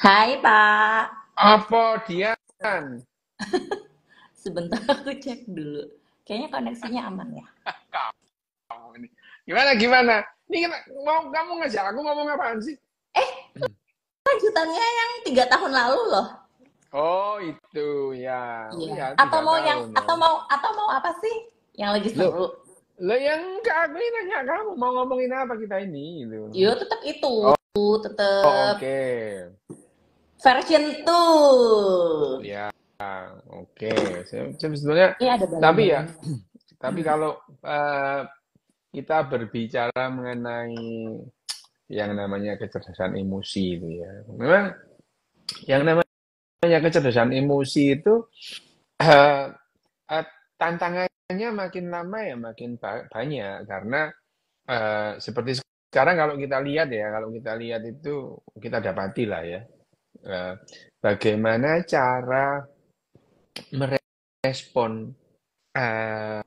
Hai Pak, Apa Dian? sebentar aku cek dulu. Kayaknya koneksinya aman ya. Kamu ini. Gimana? Ini mau kamu ngajak aku ngomong apaan sih? Lanjutannya yang 3 tahun lalu loh. Oh itu ya, oh Iya. ya Atau tiga mau yang tahun ya. atau mau apa sih? Yang lagi Loh, seru. lo yang enggak aku ini nanya kamu mau ngomongin apa kita ini gitu. Yo, tetap itu, Oh, tetap oke. version 2. Ya, oke. Sebetulnya Ini ada tapi ya, balon-balonnya. tapi kalau eh, kita berbicara mengenai yang namanya kecerdasan emosi itu ya. Memang yang namanya kecerdasan emosi itu eh, eh, tantangannya makin lama ya makin banyak karena seperti sekarang kalau kita lihat itu kita dapati lah ya eh, bagaimana cara merespon eh,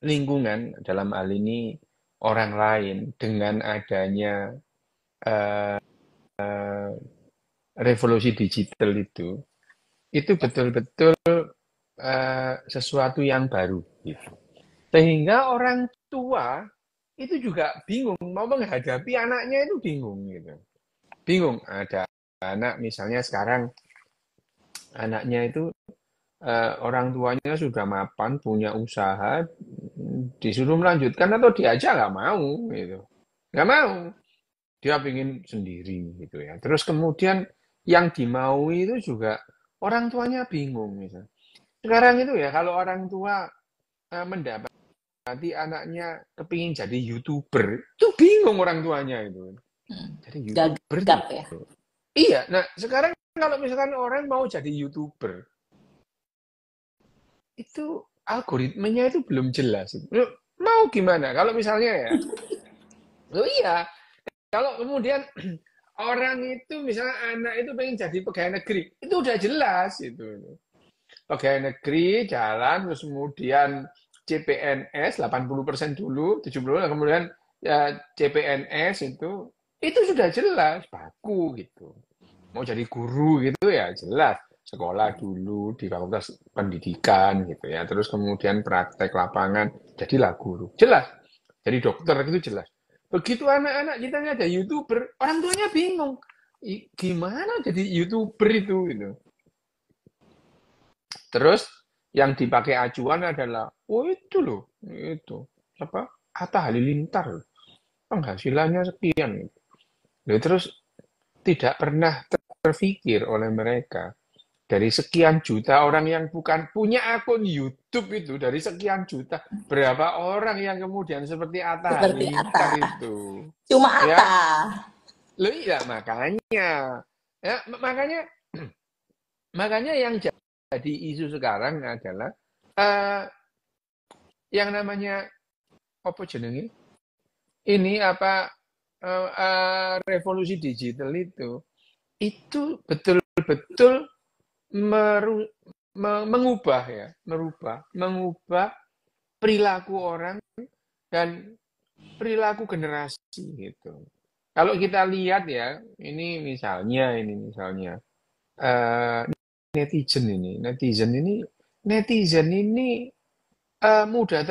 lingkungan dalam hal ini orang lain dengan adanya eh, revolusi digital itu betul-betul sesuatu yang baru gitu. Sehingga orang tua itu juga bingung mau menghadapi anaknya itu bingung gitu. Bingung ada anak misalnya sekarang anaknya itu orang tuanya sudah mapan punya usaha disuruh melanjutkan atau diajak nggak mau gitu. Nggak mau. Dia ingin sendiri gitu ya. Terus kemudian yang dimaui itu juga orang tuanya bingung misalnya. Sekarang itu ya kalau orang tua mendapati anaknya kepingin jadi YouTuber, itu bingung orang tuanya itu. Jadi YouTuber tuh. Gagap ya. Iya, nah sekarang kalau misalkan orang mau jadi YouTuber, itu algoritmanya itu belum jelas. Loh, mau gimana? Kalau misalnya ya, oh iya, kalau kemudian orang itu misalnya anak itu pengen jadi pegawai negeri, itu udah jelas itu. Pegawai negeri jalan terus kemudian CPNS 80% dulu 70 kemudian ya, CPNS itu sudah jelas baku gitu mau jadi guru gitu ya jelas sekolah dulu di fakultas pendidikan gitu ya terus kemudian praktek lapangan jadilah guru jelas jadi dokter gitu jelas begitu anak-anak kita ada YouTuber orang tuanya bingung gimana jadi YouTuber itu gitu. Terus yang dipakai acuan adalah, oh itu loh, itu apa? Atta Halilintar, penghasilannya sekian. Nah, terus tidak pernah terfikir oleh mereka dari sekian juta orang yang bukan punya akun YouTube itu dari sekian juta berapa orang yang kemudian seperti Atta Seperti Halilintar Atta. itu, Cuma ya, Atta. lo iya makanya, ya makanya makanya yang jadi isu sekarang adalah eh, yang namanya apa jenenge? Ini apa revolusi digital itu betul-betul meru, mengubah ya, mengubah perilaku orang dan perilaku generasi gitu. Kalau kita lihat ya, ini misalnya eh, netizen ini mudah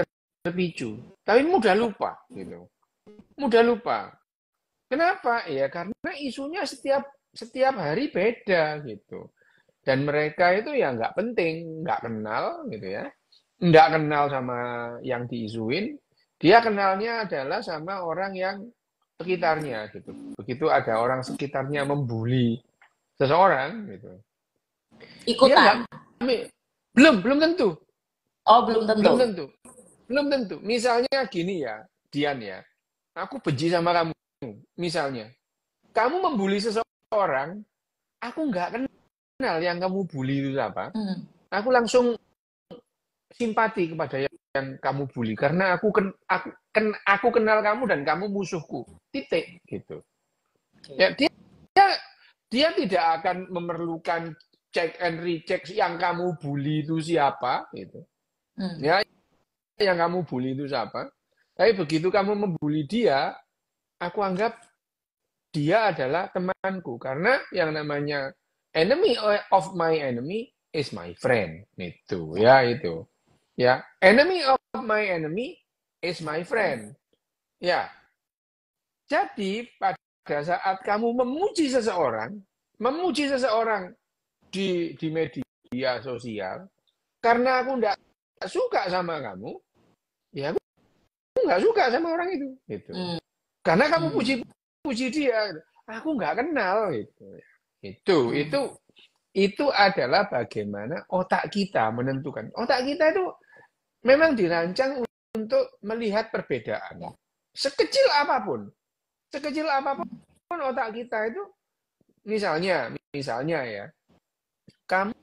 terpicu, tapi mudah lupa gitu. Mudah lupa. Kenapa? Ya karena isunya setiap setiap hari beda gitu. Dan mereka itu ya nggak penting, nggak kenal gitu ya. Nggak kenal sama yang diisuin. Dia kenalnya adalah sama orang yang sekitarnya gitu. Begitu ada orang sekitarnya membuli seseorang gitu. Dia nggak Ikutan. belum belum tentu, Oh, belum belum tentu. tentu, belum tentu. Misalnya gini ya, Dian ya. Aku benci sama kamu. Misalnya, kamu membuli seseorang, aku nggak kenal yang kamu bully itu siapa. Hmm. Aku langsung simpati kepada yang kamu bully karena aku kenal kamu dan kamu musuhku. Titik gitu. Oke. Ya dia tidak akan memerlukan check and recheck yang kamu bully itu siapa gitu. Hmm. Ya, yang kamu bully itu siapa. Tapi begitu kamu membuli dia, aku anggap dia adalah temanku. Karena yang namanya enemy of my enemy is my friend. Itu, ya itu. Ya, enemy of my enemy is my friend. Ya. Jadi pada saat kamu memuji seseorang di media sosial, karena aku nggak suka sama kamu, ya aku nggak suka sama orang itu. Gitu. Karena kamu puji dia, aku nggak kenal. Gitu. Itu adalah bagaimana otak kita menentukan. Otak kita itu memang dirancang untuk melihat perbedaan. Sekecil apapun otak kita itu, misalnya ya, kamu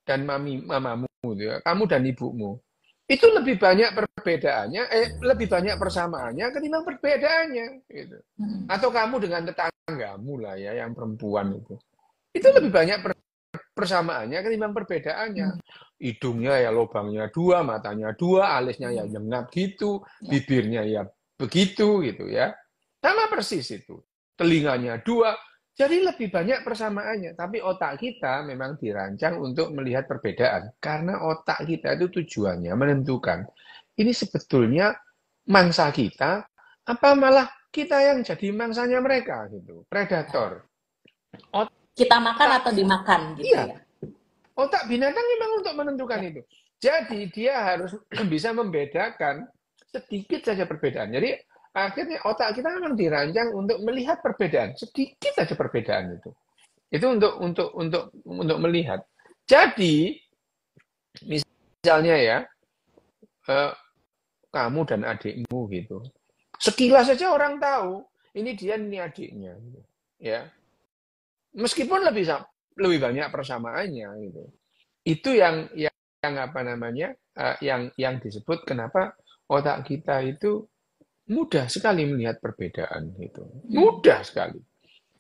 dan mamamu, ya, kamu dan ibumu, itu lebih banyak perbedaannya, lebih banyak persamaannya ketimbang perbedaannya, gitu. Atau kamu dengan tetanggamu lah ya, yang perempuan itu lebih banyak persamaannya ketimbang perbedaannya. Hidungnya ya lubangnya 2, matanya 2, alisnya ya nyengap gitu, bibirnya ya begitu gitu ya. Sama persis itu. Telinganya 2, jadi lebih banyak persamaannya. Tapi otak kita memang dirancang untuk melihat perbedaan. Karena otak kita itu tujuannya menentukan, ini sebetulnya mangsa kita, apa malah kita yang jadi mangsanya mereka gitu. Predator. Kita makan atau dimakan gitu iya. ya. Otak binatang memang untuk menentukan itu. Jadi dia harus bisa membedakan sedikit saja perbedaan. Jadi akhirnya otak kita memang dirancang untuk melihat perbedaan, sedikit saja perbedaan itu. Itu untuk melihat. Jadi misalnya ya, kamu dan adikmu gitu. Sekilas saja orang tahu ini dia, ini adiknya gitu. Ya. Meskipun lebih banyak persamaannya gitu. Itu yang apa namanya? Yang disebut kenapa otak kita itu mudah sekali melihat perbedaan gitu. Mudah sekali.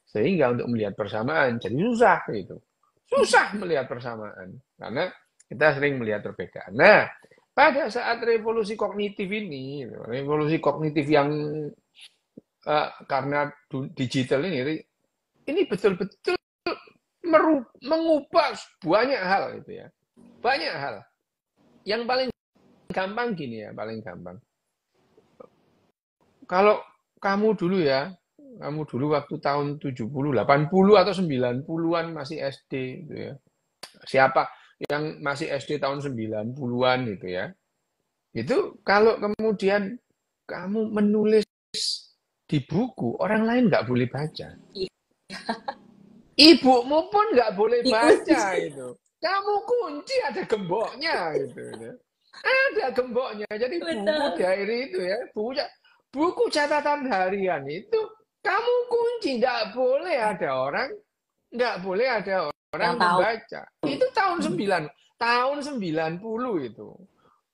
Sehingga untuk melihat persamaan jadi susah gitu. Susah melihat persamaan karena kita sering melihat perbedaan. Nah, pada saat revolusi kognitif ini, revolusi kognitif yang karena digital ini betul-betul mengubah banyak hal itu ya. Banyak hal. Yang paling gampang gini ya, paling gampang. Kalau kamu dulu waktu tahun 70, 80 atau 90-an masih SD gitu ya. Siapa yang masih SD tahun 90-an gitu ya. Itu kalau kemudian kamu menulis di buku, orang lain nggak boleh baca. Ibumu pun nggak boleh baca itu. Kamu kunci ada gemboknya gitu. Ada gemboknya. Jadi buku diary itu ya, buku catatan harian itu kamu kunci, nggak boleh ada orang yang membaca. Itu tahun 90 itu.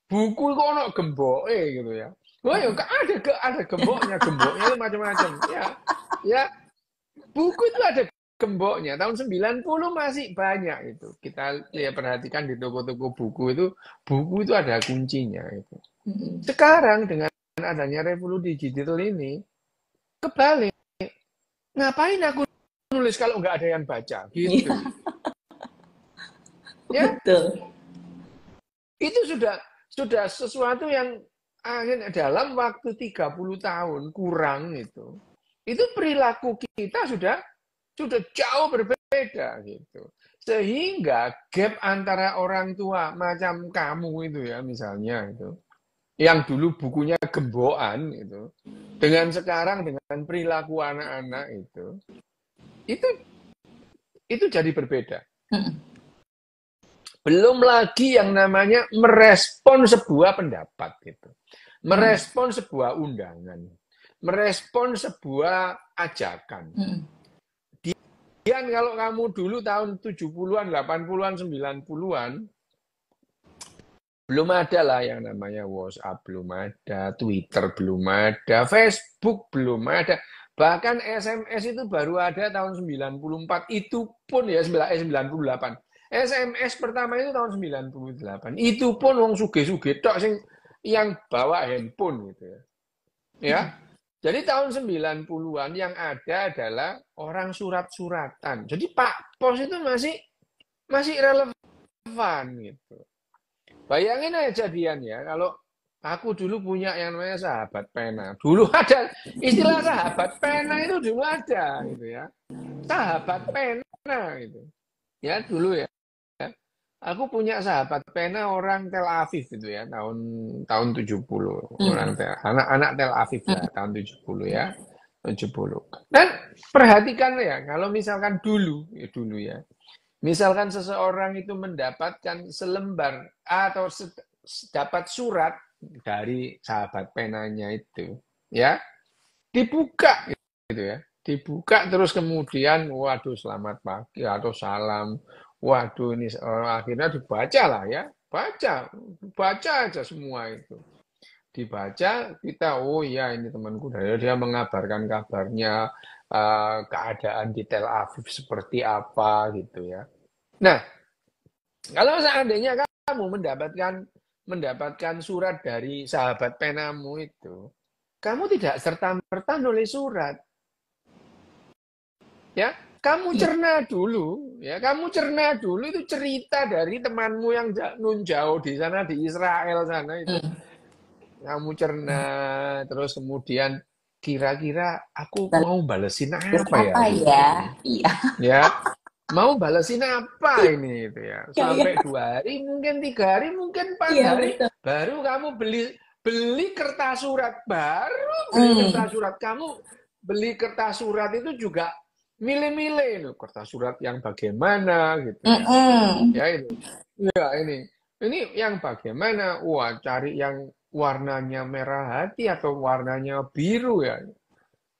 Buku itu ono gemboknya gitu ya. Oh ya, ada gemboknya itu macam-macam ya. Ya, buku itu ada gemboknya. Tahun 90 masih banyak itu. Kita lihat, perhatikan di toko-toko buku itu ada kuncinya itu. Sekarang dengan adanya revolusi digital ini, kebalik. Ngapain aku nulis kalau nggak ada yang baca? Gitu. Ya? Betul. Itu sudah sesuatu yang akhirnya dalam waktu 30 tahun kurang itu perilaku kita sudah jauh berbeda gitu. Sehingga gap antara orang tua macam kamu itu ya misalnya itu, yang dulu bukunya gembokan itu, dengan sekarang dengan perilaku anak-anak itu jadi berbeda. Belum lagi yang namanya merespon sebuah pendapat gitu. Merespon sebuah undangan. Merespon sebuah ajakan. Dan kalau kamu dulu tahun 70-an, 80-an, 90-an, belum ada lah yang namanya WhatsApp, belum ada, Twitter belum ada, Facebook belum ada. Bahkan SMS itu baru ada tahun 94, itu pun ya 98. SMS pertama itu tahun 98. Itu pun wong suge-suge tok sing yang bawa handphone gitu ya. Ya. Jadi tahun 90-an yang ada adalah orang surat-suratan. Jadi Pak Pos itu masih relevan gitu. Bayangin aja Dian ya, kalau aku dulu punya yang namanya sahabat pena. Dulu ada istilah sahabat pena itu dulu ada gitu ya. Sahabat pena gitu. Ya dulu ya. Aku punya sahabat pena orang Tel Aviv itu ya, tahun 70. Hmm. Anak-anak Tel Aviv lah tahun 70 ya. 70. Dan perhatikan ya, kalau misalkan dulu ya. Misalkan seseorang itu mendapatkan selembar atau dapat surat dari sahabat penanya itu, ya, dibuka gitu ya. Dibuka terus kemudian, waduh selamat pagi atau salam. Waduh ini akhirnya dibaca lah ya. Baca aja semua itu. Dibaca kita, oh ya ini temanku dia mengabarkan kabarnya, keadaan di Tel Aviv seperti apa gitu ya. Nah, kalau seandainya kamu mendapatkan surat dari sahabat penamu itu, kamu tidak serta-merta nulis surat, ya. Kamu Iya. cerna dulu, ya. Kamu cerna dulu itu cerita dari temanmu yang nun jauh di sana di Israel sana itu. Hmm. Kamu cerna, terus kemudian kira-kira aku Balas mau balesin apa ya apa gitu, ya? Iya. ya. Mau balesin apa ini itu ya? Iya, iya. Sampai 2 hari, mungkin 3 hari, mungkin empat Iya, hari, betul. baru kamu beli kertas surat, baru beli Hmm. kertas surat. Kamu beli kertas surat itu juga milih-milih loh, kertas surat yang bagaimana gitu ya. Mm-mm. Ya ini, ya ini yang bagaimana? Wah, cari yang warnanya merah hati atau warnanya biru ya.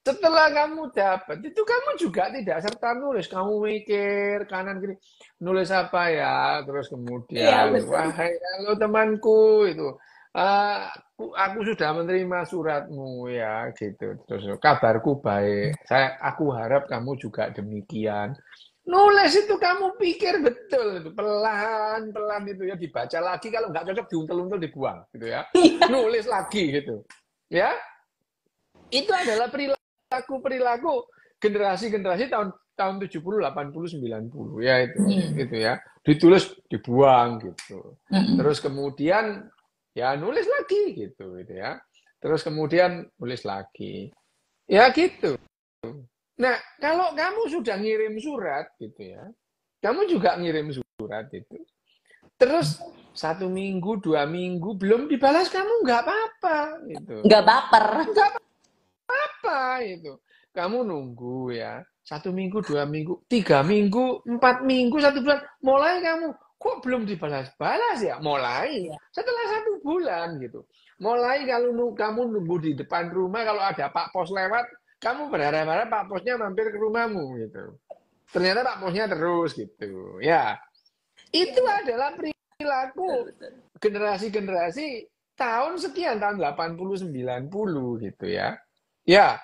Setelah kamu dapat, itu kamu juga tidak serta nulis. Kamu mikir kanan kiri, nulis apa ya? Terus Iya, kemudian, betul. wahai halo temanku itu, aku sudah menerima suratmu ya, gitu. Terus kabarku baik. Aku harap kamu juga demikian. Nulis itu kamu pikir betul itu pelan-pelan itu ya dibaca lagi kalau nggak cocok diuntel-untel dibuang gitu ya. Iya. Nulis lagi gitu. Ya, itu adalah perilaku generasi-generasi tahun tahun 70, 80, 90 ya Hmm. itu ya. Ditulis dibuang gitu. Mm-mm. Terus kemudian ya nulis lagi gitu ya. Terus kemudian nulis lagi. Ya gitu. Nah, kalau kamu sudah ngirim surat gitu ya. Kamu juga ngirim surat itu. Terus 1 minggu, 2 minggu belum dibalas kamu nggak apa-apa gitu. Nggak baper. Nggak apa itu. Kamu nunggu ya. 1 minggu, 2 minggu, 3 minggu, 4 minggu, 1 bulan. Mulai kamu, kok belum dibalas-balas ya? Mulai. Iya. Setelah 1 bulan gitu. Mulai kalau kamu nunggu di depan rumah, kalau ada Pak Pos lewat, kamu berharap-harap Pak Posnya mampir ke rumahmu gitu. Ternyata Pak Posnya terus gitu. Ya, Iya, itu iya. adalah Betul, perilaku betul. generasi-generasi tahun sekian, tahun 80 90 gitu ya. Ya,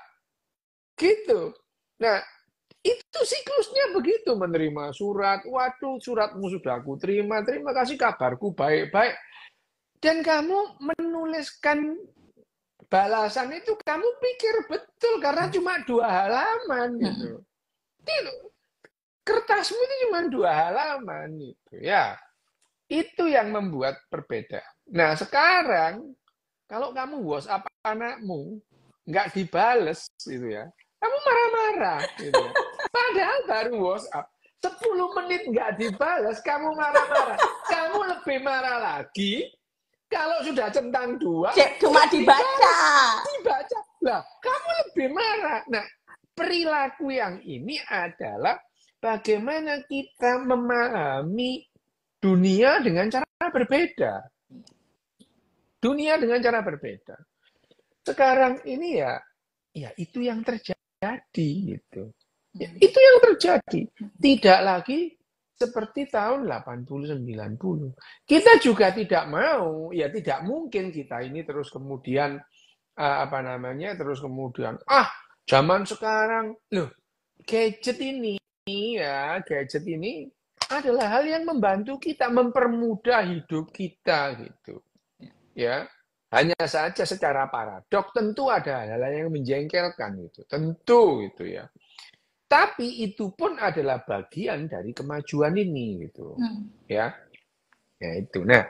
gitu. Nah, itu siklusnya begitu, menerima surat, waduh suratmu sudah aku terima, terima kasih kabarku baik-baik. Dan kamu menuliskan balasan itu kamu pikir betul karena cuma 2 halaman Mm-mm. gitu. Itu, kertasmu itu cuma 2 halaman gitu ya. Itu yang membuat perbedaan. Nah sekarang kalau kamu WhatsApp anakmu nggak dibales gitu ya, kamu marah-marah gitu ya. Padahal baru WhatsApp 10 menit nggak dibales, kamu marah-marah. Kamu lebih marah lagi kalau sudah centang dua Cuma nggak dibaca. dibales, dibaca. Lah, kamu lebih marah. Nah, perilaku yang ini adalah bagaimana kita memahami dunia dengan cara berbeda. Dunia dengan cara berbeda. Sekarang ini ya itu yang terjadi gitu. Ya, itu yang terjadi. Tidak lagi seperti tahun 80 90. Kita juga tidak mau, ya tidak mungkin kita ini terus kemudian apa namanya? Terus kemudian zaman sekarang loh, gadget ini gadget ini adalah hal yang membantu kita mempermudah hidup kita gitu. Ya, Hanya saja secara paradok tentu ada hal-hal yang menjengkelkan itu, tentu itu ya. Tapi itu pun adalah bagian dari kemajuan ini gitu, ya. Ya itu. Nah,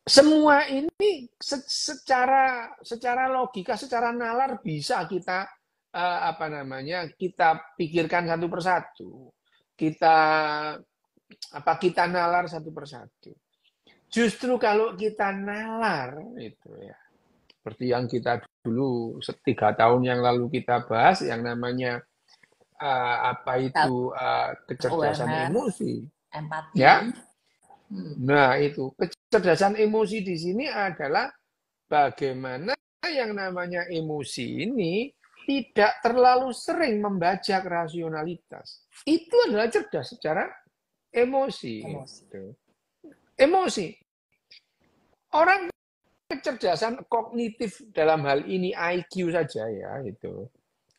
semua ini secara logika, secara nalar bisa kita kita pikirkan satu persatu. Kita nalar satu persatu. Justru kalau kita nalar itu ya, seperti yang kita dulu 3 tahun yang lalu kita bahas yang namanya kecerdasan Awareness, emosi, empati. ya. Nah itu kecerdasan emosi di sini adalah bagaimana yang namanya emosi ini tidak terlalu sering membajak rasionalitas. Itu adalah cerdas secara emosi. Emosi. Orang kecerdasan kognitif dalam hal ini IQ saja ya itu.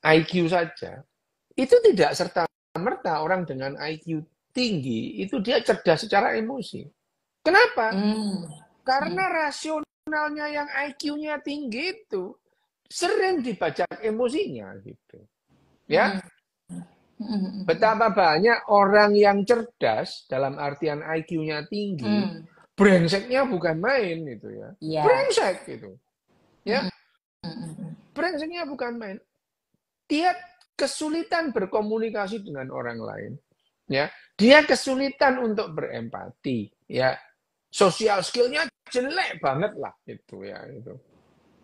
IQ saja. Itu tidak serta-merta orang dengan IQ tinggi itu dia cerdas secara emosi. Kenapa? Karena rasionalnya yang IQ-nya tinggi itu sering dibajak emosinya gitu. Ya. Betapa banyak orang yang cerdas dalam artian IQ-nya tinggi, brengseknya bukan main gitu ya. Brengsek gitu. Ya. Brengseknya bukan main. Dia kesulitan berkomunikasi dengan orang lain. Ya. Dia kesulitan untuk berempati, ya. Social skill-nya jelek banget lah itu ya itu.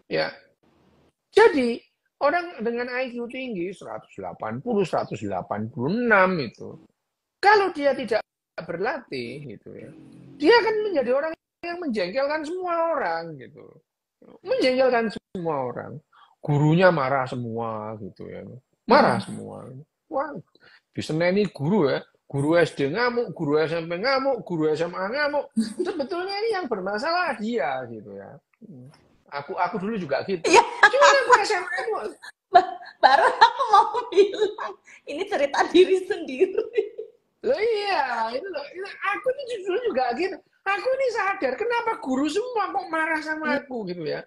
Ya. Jadi orang dengan IQ tinggi 180, 186 itu. Kalau dia tidak berlatih gitu ya. Dia akan menjadi orang yang menjengkelkan semua orang gitu. Menjengkelkan semua orang. Gurunya marah semua gitu ya. Marah semua. Wah, diseneni guru ya. Guru SD ngamuk, guru SMP ngamuk, guru SMA ngamuk. Sebetulnya ini yang bermasalah dia gitu ya. Aku dulu juga gitu. Iya. Cuma aku SMA itu. Baru aku mau bilang, ini cerita diri sendiri. Loh iya, itu loh. Aku ini dulu juga gitu. Aku ini sadar, kenapa guru semua kok marah sama aku gitu ya.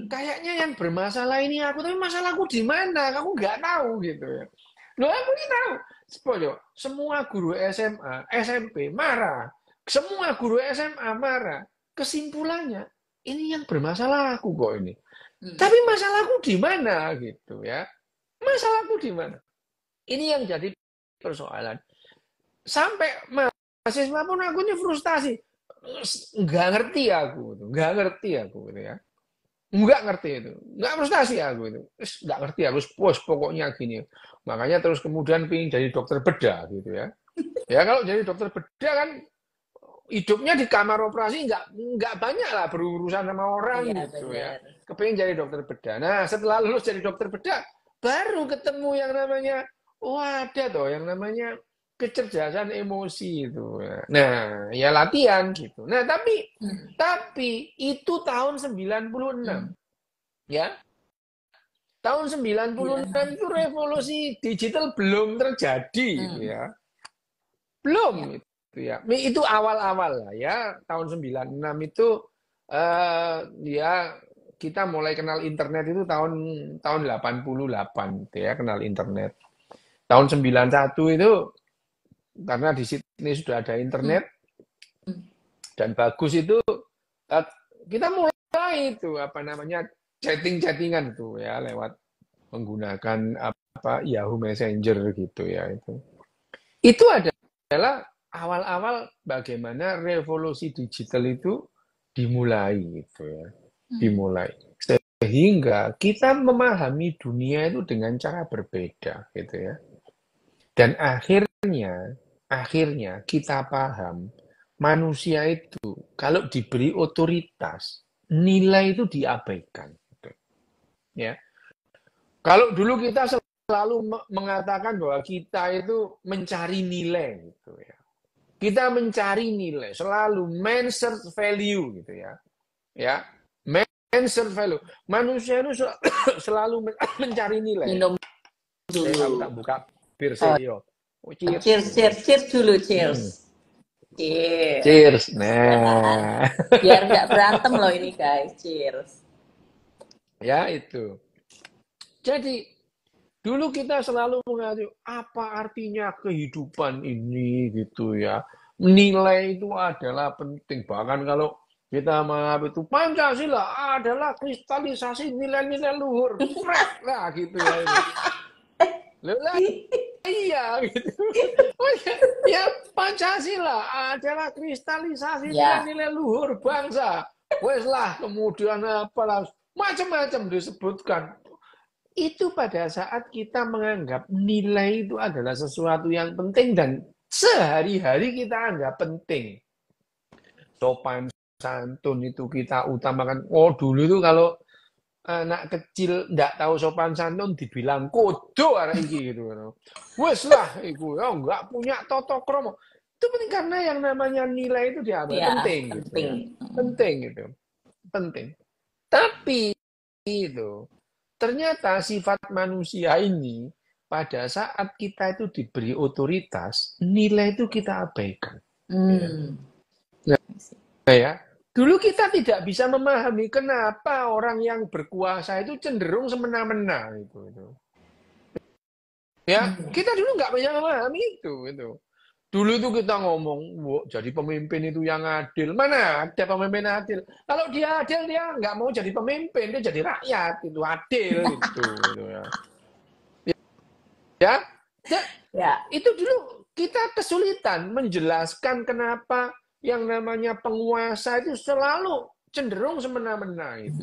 Kayaknya yang bermasalah ini aku, tapi masalahku di mana? Kamu nggak tahu gitu ya. Loh aku ini tahu. Semua guru SMA, SMP marah. Semua guru SMA marah. Kesimpulannya, ini yang bermasalah aku kok ini. Tapi masalahku di mana gitu ya? Masalahku di mana? Ini yang jadi persoalan. Sampai mahasiswa pun aku ini frustasi. Nggak ngerti aku gitu ya. Nggak ngerti itu. Nggak frustasi aku itu. Nggak ngerti aku, pokoknya gini. Makanya terus kemudian pengen jadi dokter bedah gitu ya. Ya kalau jadi dokter bedah kan hidupnya di kamar operasi nggak banyak lah berurusan sama orang gitu ya. Kepingin jadi dokter bedah. Nah setelah lulus jadi dokter bedah baru ketemu yang namanya ada toh yang namanya kecerdasan emosi itu. Nah ya latihan gitu. Nah tapi itu tahun 96 ya. Tahun 96 itu revolusi digital belum terjadi gitu ya. Belum ya. Itu awal-awal lah ya. Tahun 96 itu ya kita mulai kenal internet itu tahun 88 gitu ya, kenal internet. Tahun 91 itu karena di Sydney sudah ada internet dan bagus itu kita mulai itu chatting-chattingan itu ya lewat menggunakan Yahoo Messenger gitu ya itu. Itu adalah awal-awal bagaimana revolusi digital itu dimulai gitu ya. Dimulai. Sehingga kita memahami dunia itu dengan cara berbeda gitu ya. Dan akhirnya kita paham manusia itu kalau diberi otoritas, nilai itu diabaikan gitu. Ya. Kalau dulu kita selalu mengatakan bahwa kita itu mencari nilai gitu ya. Kita mencari nilai, selalu man search value gitu ya. Ya, man search value. Manusia itu selalu mencari nilai. Minum dulu. Saya buka bir saya. Cheers dulu, cheers. Cheers. Cheers. Nah, Biar nggak berantem loh ini guys. Cheers. ya itu. Jadi dulu kita selalu mengatakan apa artinya kehidupan ini gitu ya. Nilai itu adalah penting. Bahkan kalau kita menganggap itu Pancasila adalah kristalisasi nilai-nilai luhur. Pret lah gitu ya itu. Loh lah, iya gitu. Oh, ya, ya Pancasila adalah kristalisasi Ya, nilai-nilai luhur bangsa. Wes lah kemudian apalah macam-macam disebutkan. Itu pada saat kita menganggap nilai itu adalah sesuatu yang penting dan sehari-hari kita anggap penting. Sopan santun itu kita utamakan. Oh dulu itu kalau anak kecil nggak tahu sopan santun dibilang kodo arek iki gitu. Wes lah iku ya nggak punya toto kromo. Itu penting karena yang namanya nilai itu dianggap ya, penting gitu penting. ya. Penting gitu. Penting. Tapi itu ternyata sifat manusia ini pada saat kita itu diberi otoritas, nilai itu kita abaikan. Ya. Hmm. Nah, ya. Dulu kita tidak bisa memahami kenapa orang yang berkuasa itu cenderung semena-mena itu. Ya, kita dulu nggak bisa memahami itu. Dulu itu kita ngomong, jadi pemimpin itu yang adil. Mana ada pemimpin adil? Kalau dia adil, dia nggak mau jadi pemimpin, dia jadi rakyat. Itu adil, gitu ya. Ya, Ya, itu dulu kita kesulitan menjelaskan kenapa yang namanya penguasa itu selalu cenderung semena-mena itu.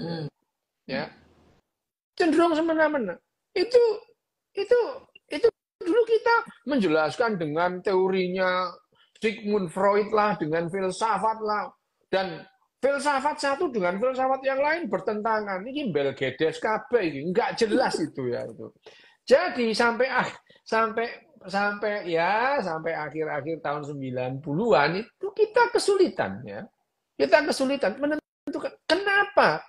Ya, cenderung semena-mena. Itu itu itu dulu kita menjelaskan dengan teorinya Sigmund Freud lah, dengan filsafat lah, dan filsafat satu dengan filsafat yang lain bertentangan. Ini bel gedes kabeh iki, enggak jelas itu ya itu. Jadi sampai sampai akhir-akhir tahun 90-an itu kita kesulitan ya. Kita kesulitan menentukan kenapa.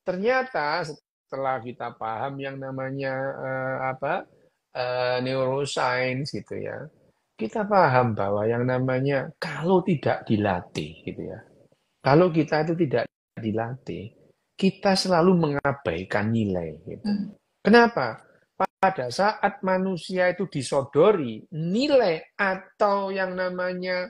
Ternyata setelah kita paham yang namanya neuroscience gitu ya. Kita paham bahwa yang namanya kalau tidak dilatih gitu ya. Kalau kita itu tidak dilatih, kita selalu mengabaikan nilai gitu. Kenapa? Pada saat manusia itu disodori nilai atau yang namanya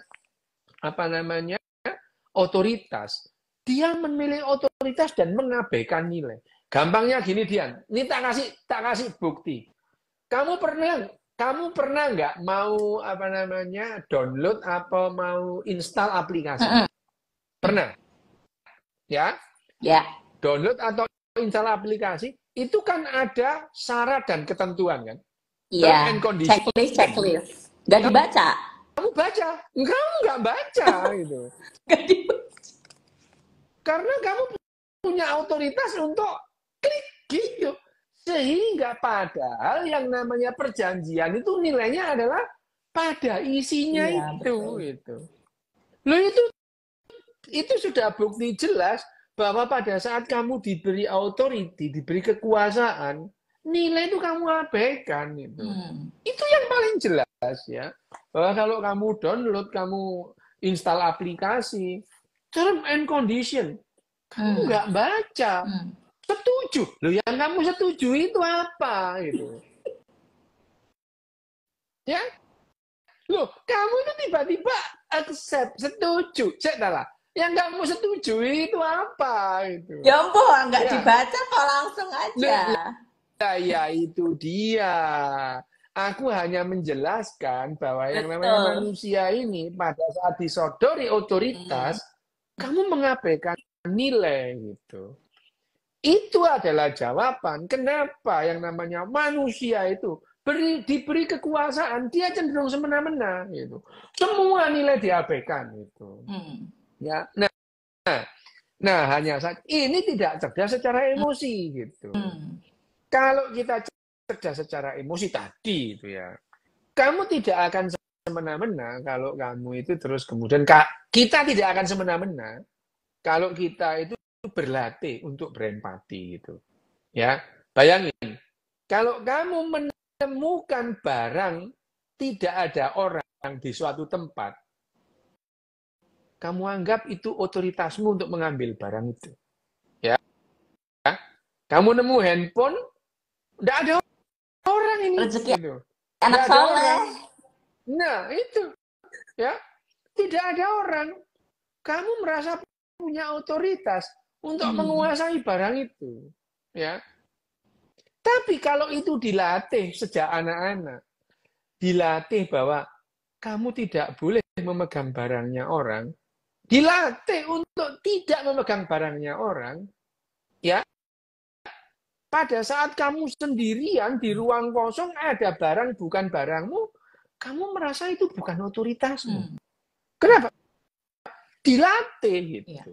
otoritas, dia memilih otoritas dan mengabaikan nilai. Gampangnya gini Dian, ini tak kasih bukti. Kamu pernah nggak mau download atau mau install aplikasi? Pernah, ya? ya, Download atau install aplikasi itu kan ada syarat dan ketentuan kan? Term iya. and condition. Checklist. Gak dibaca. Kamu baca, kamu nggak baca gitu. Gak dibaca. Karena kamu punya otoritas untuk klik gitu. Sehingga padahal yang namanya perjanjian itu nilainya adalah pada isinya Iya, itu betul. gitu. Loh itu sudah bukti jelas bahwa pada saat kamu diberi authority, diberi kekuasaan, nilai itu kamu abaikan itu. Itu yang paling jelas ya. Bahwa kalau kamu download, kamu install aplikasi, term and condition, kamu nggak baca. Setuju. Loh yang kamu setuju itu apa gitu. Ya? Loh, kamu itu tiba-tiba accept, setuju. Salah. Yang kamu setuju itu apa itu? Ya ampun, nggak Ya. dibaca kok langsung aja. Ya itu dia. Aku hanya menjelaskan bahwa yang namanya Betul. manusia ini pada saat disodori otoritas, kamu mengabaikan nilai gitu. Itu adalah jawaban kenapa yang namanya manusia itu diberi kekuasaan, dia cenderung semena-mena gitu. Semua nilai diabaikan gitu. Ya. Nah, hanya saja ini tidak cerdas secara emosi gitu. Kalau kita cerdas secara emosi tadi itu ya, kamu tidak akan semena-mena kalau kamu itu terus kemudian kita tidak akan semena-mena kalau kita itu berlatih untuk berempati gitu. Ya, bayangin kalau kamu menemukan barang tidak ada orang di suatu tempat, kamu anggap itu otoritasmu untuk mengambil barang itu. Ya, kamu nemu handphone, tidak ada orang ini, Rezeki gitu. anak Tidak ada soleh. orang. Nah, itu, ya, tidak ada orang. Kamu merasa punya otoritas untuk menguasai barang itu, ya. Tapi kalau itu dilatih sejak anak-anak, dilatih bahwa kamu tidak boleh memegang barangnya orang, dilatih untuk tidak memegang barangnya orang, ya. Pada saat kamu sendirian di ruang kosong ada barang bukan barangmu, kamu merasa itu bukan otoritasmu. Kenapa? Dilatih gitu. Iya.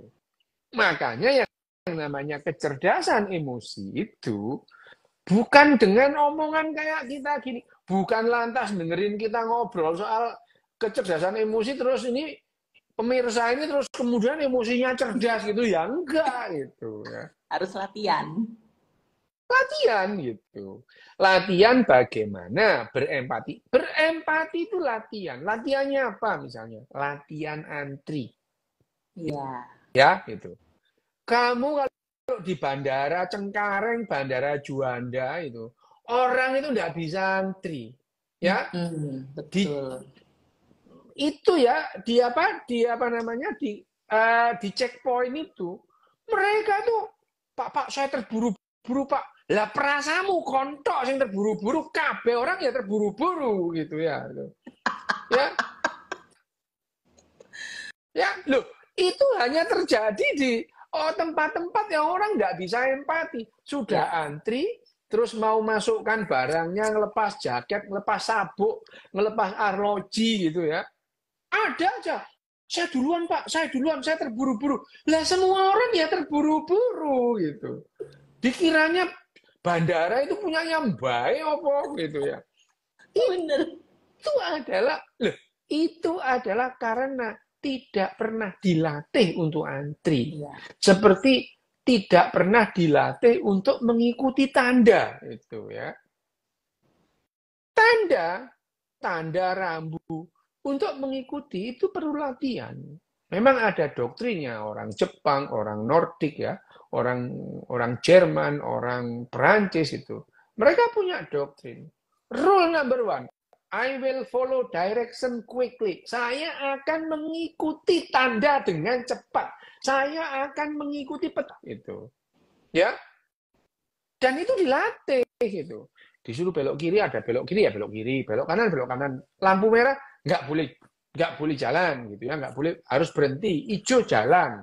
Makanya yang namanya kecerdasan emosi itu bukan dengan omongan kayak kita gini, bukan lantas dengerin kita ngobrol soal kecerdasan emosi terus ini pemirsa ini terus kemudian emosinya cerdas gitu ya, enggak gitu ya. Harus latihan. Latihan gitu. Latihan bagaimana berempati. Berempati itu latihan. Latihannya apa misalnya? Latihan antri. Iya. Ya, gitu. Kamu kalau di Bandara Cengkareng, Bandara Juanda itu, orang itu nggak bisa antri. Ya, Betul. itu ya, di apa namanya, di checkpoint itu, mereka tuh, Pak, saya terburu-buru, Pak. Lah perasamu kontok sing terburu-buru, kabeh orang ya terburu-buru gitu ya. Ya. Ya, loh, itu hanya terjadi di tempat-tempat yang orang nggak bisa empati. Sudah antri, terus mau masukkan barangnya, ngelepas jaket, ngelepas sabuk, ngelepas arloji gitu ya. Ada aja. Saya duluan, Pak. Saya duluan. Saya terburu-buru. Lah semua orang ya terburu-buru gitu. Dikiranya bandara itu punyanya baik apa gitu ya. Bener. Itu adalah karena tidak pernah dilatih untuk antri. Iya. Seperti tidak pernah dilatih untuk mengikuti tanda itu ya. Tanda rambu untuk mengikuti itu perlu latihan. Memang ada doktrinnya orang Jepang, orang Nordik ya, orang Jerman, orang Perancis itu. Mereka punya doktrin. Rule number one, I will follow direction quickly. Saya akan mengikuti tanda dengan cepat. Saya akan mengikuti peta itu. Ya. Dan itu dilatih gitu. Disuruh belok kiri ada belok kiri ya belok kiri, belok kanan. Lampu merah nggak boleh jalan gitu ya, nggak boleh, harus berhenti, hijau jalan.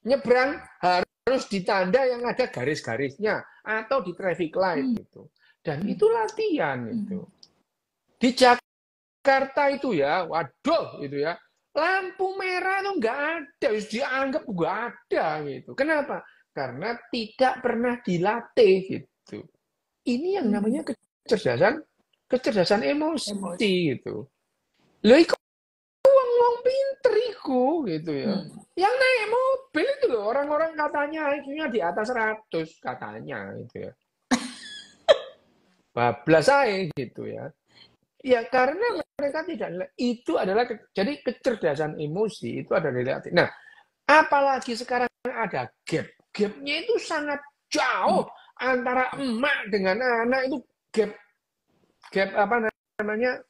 Nyebrang harus di tanda yang ada garis-garisnya atau di traffic light gitu. Dan itu latihan itu. Di Jakarta itu ya, waduh itu ya, lampu merah itu nggak ada, harus dianggap nggak ada gitu. Kenapa? Karena tidak pernah dilatih gitu. Ini yang namanya kecerdasan emosi gitu. Loh, iku wong pinter iku gitu ya. Yang naik mobil itu loh, orang-orang katanya IQ-nya di atas 100 katanya gitu ya. Bablas aja gitu ya. Ya karena mereka tidak, itu adalah jadi kecerdasan emosi itu ada relatif. Nah, apalagi sekarang ada gap. Gapnya itu sangat jauh antara emak dengan anak itu gap apa namanya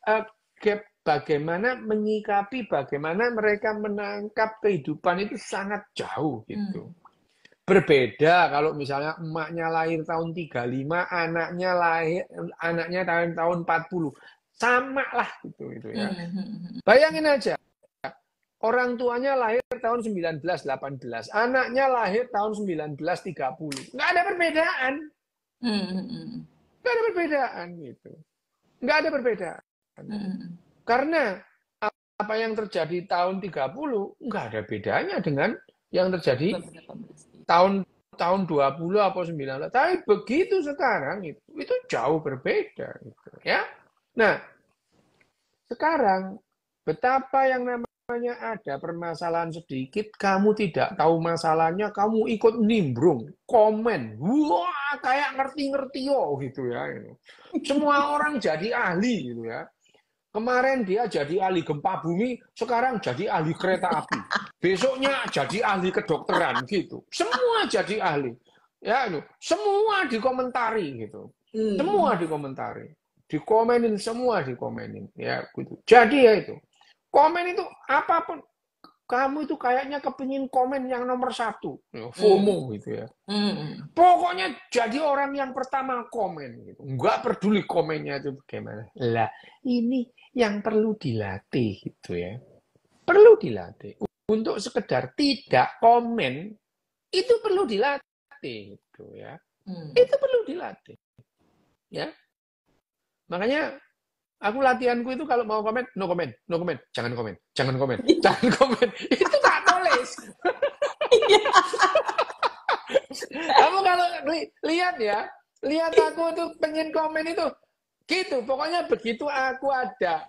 gap bagaimana menyikapi, bagaimana mereka menangkap kehidupan itu sangat jauh gitu. Berbeda kalau misalnya emaknya lahir tahun 35, anaknya tahun 40. Sama lah gitu ya. Bayangin aja. Orang tuanya lahir tahun 1918, anaknya lahir tahun 1930. Nggak ada perbedaan. Nggak ada perbedaan gitu. Nggak ada perbedaan. Karena apa yang terjadi tahun 30 nggak ada bedanya dengan yang terjadi tahun 20 atau 19. Tapi begitu sekarang itu jauh berbeda gitu ya. Nah, sekarang betapa yang namanya ada permasalahan sedikit, kamu tidak tahu masalahnya, kamu ikut nimbrung, komen, wah kayak ngerti-ngerti gitu ya. Semua orang jadi ahli gitu ya. Kemarin dia jadi ahli gempa bumi, sekarang jadi ahli kereta api. Besoknya jadi ahli kedokteran gitu. Semua jadi ahli. Ya, itu. Semua dikomentari gitu. Semua dikomentari. Dikomenin, semua dikomenin. Ya, gitu. Jadi ya itu. Komen itu apapun. Kamu itu kayaknya kepingin komen yang nomor 1. FOMO gitu ya. Pokoknya jadi orang yang pertama komen gitu. Nggak peduli komennya itu bagaimana. Lah, ini yang perlu dilatih gitu ya. Perlu dilatih. Untuk sekedar tidak komen itu perlu dilatih gitu ya. Itu perlu dilatih. Ya. Makanya aku latihanku itu kalau mau komen, no komen, no komen, jangan komen, jangan komen, jangan komen. Itu tak tulis. Kamu kalau lihat ya, lihat aku tuh pengen komen itu, gitu. Pokoknya begitu aku ada,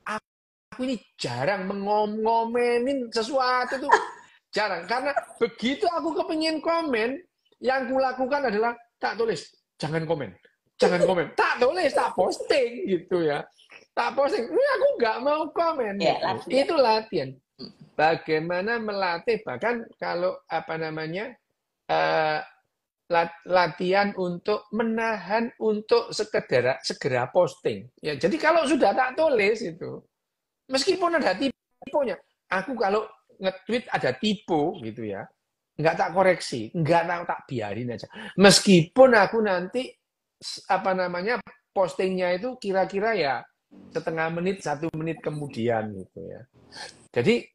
aku ini jarang mengomenin sesuatu tuh, jarang. Karena begitu aku kepengin komen, yang kulakukan adalah tak tulis, jangan komen, jangan komen, tak tulis, tak posting gitu ya, tak posting. Ini aku nggak mau komen. Ya, gitu. latihan. Itu latihan. Bagaimana melatih, bahkan kalau apa namanya latihan untuk menahan untuk segera posting. Ya, jadi kalau sudah tak tulis itu, meskipun ada tiponya, aku kalau nge-tweet ada tipe gitu ya, nggak tak koreksi, nggak tak biarin aja. Meskipun aku nanti apa namanya postingnya itu kira-kira ya setengah menit, 1 menit kemudian gitu ya. Jadi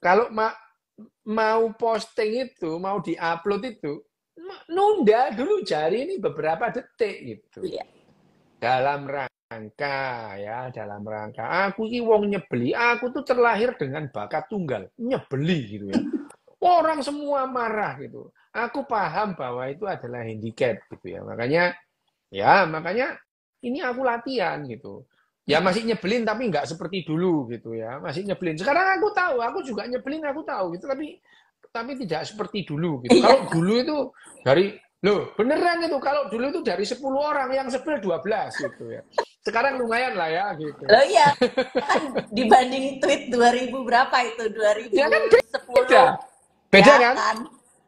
kalau mau posting itu, mau diupload itu, nunda dulu jari ini beberapa detik gitu. Iya. Dalam rangka ya, dalam rangka aku ini wong nyebeli, aku tuh terlahir dengan bakat tunggal, nyebeli gitu ya. Orang semua marah gitu. Aku paham bahwa itu adalah handicap gitu ya. Makanya ini aku latihan gitu. Ya masih nyebelin tapi nggak seperti dulu gitu ya. Masih nyebelin. Sekarang aku tahu, aku juga nyebelin aku tahu gitu. Tapi tidak seperti dulu gitu. Kalau dulu itu beneran itu. Kalau dulu itu dari 10 orang yang sebel 12 gitu ya. Sekarang lumayan lah ya gitu. Loh iya, kan dibanding tweet 2000 berapa itu? 2010. Ya kan beda. Beda ya, kan?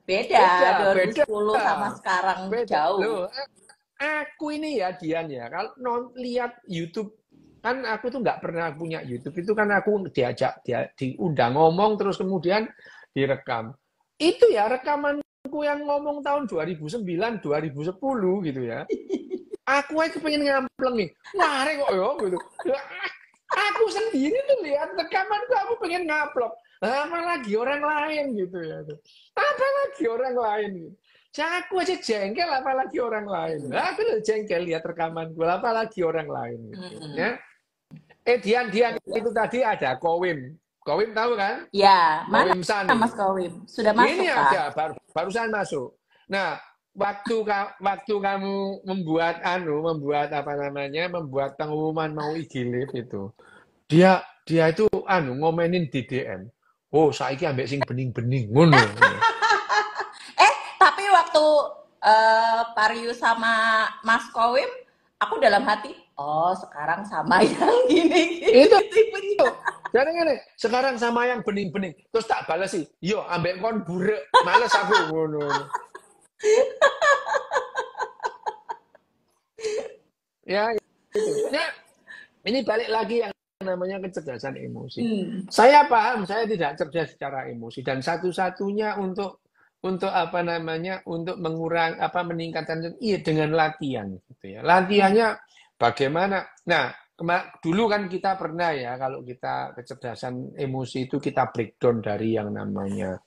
Beda. 2010 beda. sama sekarang Beda. jauh. Loh, aku ini ya Dian ya. Kalau lihat YouTube kan aku tuh nggak pernah punya YouTube. Itu kan aku diundang ngomong terus kemudian direkam. Itu ya rekamanku yang ngomong tahun 2009, 2010 gitu ya. Aku aja pengen ngampleng nih. Wah, kok ya gitu. Aku sendiri tuh lihat rekamanku aku pengen ngaplok. Apalagi orang lain gitu ya. Apalagi orang lain gitu. Aku aja jengkel apalagi orang lain. Aku udah jengkel lihat rekamanku apalagi orang lain gitu. Ya. Dian itu tadi ada Kowim. Kowim tahu kan? Ya, mana Kowim Sani. Mas Kowim? Sudah masuk Ini kan? ada barusan masuk. Nah, waktu kamu membuat membuat pengumuman mau IG Live itu, dia itu ngomenin di DM. Oh, saiki ambek sing bening-bening ngono. Tapi waktu Pariu sama Mas Kowim, aku dalam hati, oh sekarang sama yang gini. Itu. Jadi ngene, sekarang sama yang bening-bening. Terus tak balas sih, yo ambek kon burek, males aku ngono. Ya, itu. Ya, ini balik lagi yang namanya kecerdasan emosi. Saya paham, saya tidak cerdas secara emosi dan satu-satunya untuk meningkatkan dengan latihan gitu ya. Latihannya bagaimana? Nah, dulu kan kita pernah ya kalau kita kecerdasan emosi itu kita breakdown dari yang namanya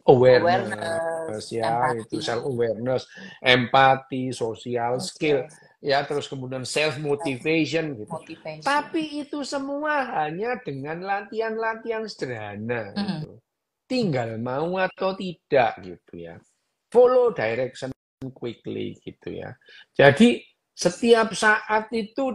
awareness ya, empati. Itu self awareness, empati, social skill, ya terus kemudian self motivation gitu. Tapi itu semua hanya dengan latihan-latihan sederhana gitu. Tinggal mau atau tidak gitu ya. Follow direction quickly gitu ya. Jadi setiap saat itu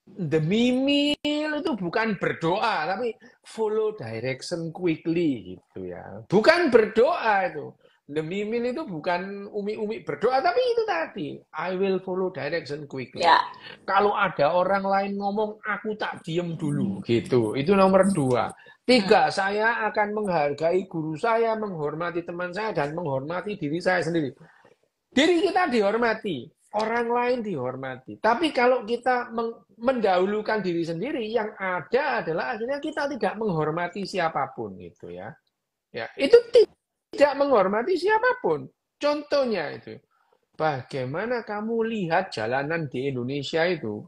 demi mil itu bukan berdoa tapi follow direction quickly gitu ya. Bukan berdoa itu. Demi mil itu bukan umi-umi berdoa, tapi itu tadi, I will follow direction quickly. Ya. Kalau ada orang lain ngomong, aku tak diem dulu, gitu. Itu nomor 2. 3, saya akan menghargai guru saya, menghormati teman saya, dan menghormati diri saya sendiri. Diri kita dihormati, orang lain dihormati. Tapi kalau kita mendahulukan diri sendiri, yang ada adalah akhirnya kita tidak menghormati siapapun, gitu ya. Ya, itu tidak menghormati siapapun. Contohnya itu, bagaimana kamu lihat jalanan di Indonesia itu?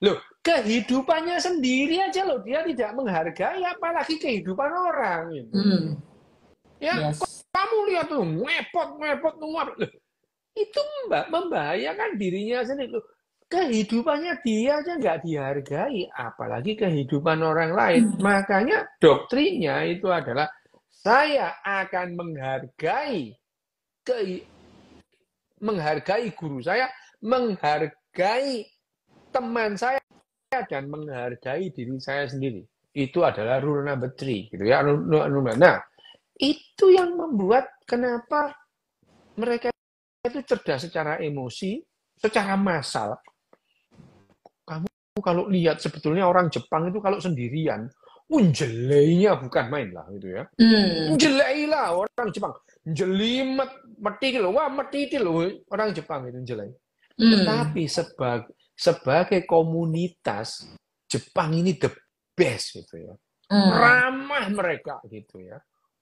Loh, kehidupannya sendiri aja loh, dia tidak menghargai, apalagi kehidupan orang. Gitu. Ya, Yes. kamu lihat tuh, ngepot, nguap. Loh, itu membahayakan dirinya sendiri. Loh, kehidupannya dia aja nggak dihargai, apalagi kehidupan orang lain. Makanya doktrinnya itu adalah saya akan menghargai guru saya, menghargai teman saya, dan menghargai diri saya sendiri. Itu adalah rule number 3, gitu ya. Nah, itu yang membuat kenapa mereka itu cerdas secara emosi, secara massal. Kamu kalau lihat sebetulnya orang Jepang itu kalau sendirian, jelainya bukan main lah gitu ya. Jelai lah orang Jepang. Jelimet, mati loh. Wah, mati loh orang Jepang itu jelai. Tetapi sebagai komunitas, Jepang ini the best gitu ya. Ramah mereka gitu ya.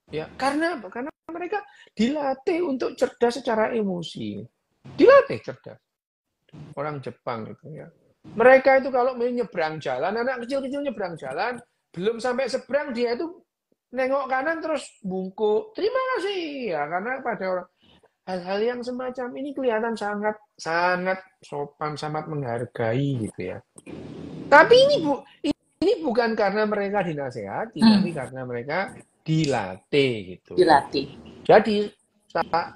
Ya, karena apa? Karena mereka dilatih untuk cerdas secara emosi. Dilatih cerdas. Orang Jepang itu ya. Mereka itu kalau menyeberang jalan, anak kecil-kecil nyebrang jalan, belum sampai seberang dia itu nengok kanan terus bungkuk. Terima kasih ya, karena pada orang hal-hal yang semacam ini kelihatan sangat sopan, sangat menghargai gitu ya. Tapi ini bukan karena mereka dinasehati, tapi karena mereka dilatih gitu. Dilatih. Jadi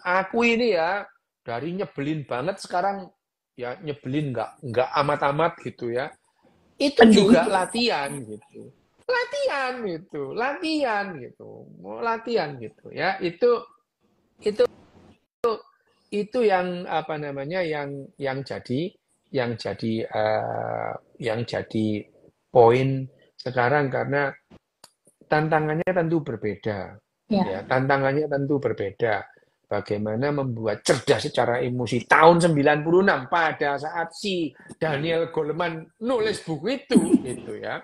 aku ini ya dari nyebelin banget sekarang ya nyebelin nggak amat-amat gitu ya. Itu juga latihan gitu. Latihan gitu ya. Itu yang apa namanya yang jadi poin sekarang karena tantangannya tentu berbeda. Ya, tantangannya tentu berbeda. Bagaimana membuat cerdas secara emosi tahun 96 pada saat si Daniel Goleman nulis buku itu gitu ya.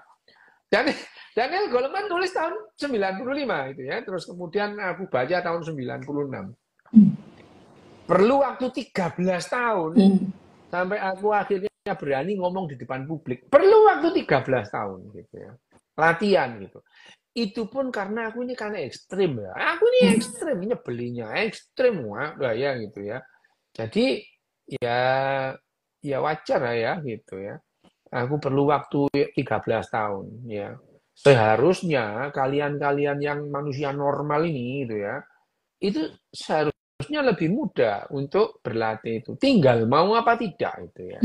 Dan Daniel Goleman nulis tahun 95 itu ya. Terus kemudian aku baca tahun 96. Perlu waktu 13 tahun sampai aku akhirnya berani ngomong di depan publik. Perlu waktu 13 tahun gitu ya. Latihan gitu. Itu pun karena aku ini karena ekstrim ya. Aku ini ekstrim, nyebelinya ekstrim ya gitu ya. Jadi ya wajar ya gitu ya. Aku perlu waktu 13 tahun ya. Seharusnya kalian-kalian yang manusia normal ini gitu ya. Itu seharusnya lebih mudah untuk berlatih itu. Tinggal mau apa tidak itu ya.